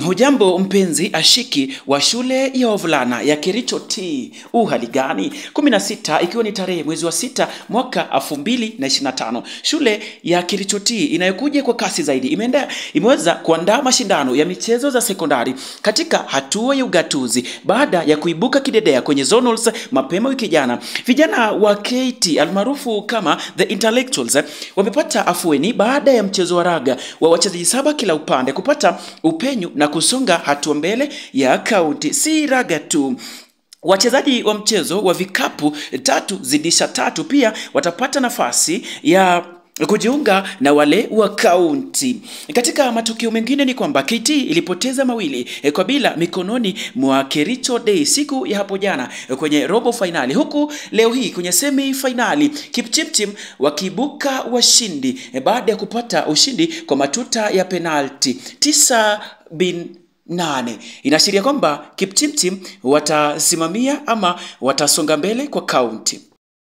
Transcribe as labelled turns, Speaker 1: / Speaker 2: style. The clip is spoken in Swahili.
Speaker 1: Hujambo mpenzi ashiki wa shule ya wavulana ya Kericho T. Hali gani? 16 ikiwa ni tarehe mwezi wa 6 mwaka 2025. Shule ya Kericho T inayokuja kwa kasi zaidi imeweza kuandaa mashindano ya michezo za sekondari katika hatua ya ugatuzi baada ya kuibuka kidedea kwenye zonals mapema wiki jana. Vijana wa KT almaarufu kama The Intellectuals wamepata afueni baada ya mchezo wa raga wa wachezaji 7 kila upande kupata upenyu na kusonga hatua mbele ya kaunti. Si raga tu, wachezaji wa mchezo wa vikapu 3-3 pia watapata nafasi ya kujiunga na wale wa kaunti. Katika matukio mengine ni kwamba KT ilipoteza 2-0 mikononi mwa Kericho Day siku ya hapo jana kwenye robo finali, huku leo hii kwenye semi finali Kipchipchim wakibuka washindi baada ya kupata ushindi kwa matuta ya penalti 9-8. Inaashiria kwamba Kipchipchim watasimamia ama watasonga mbele kwa kaunti.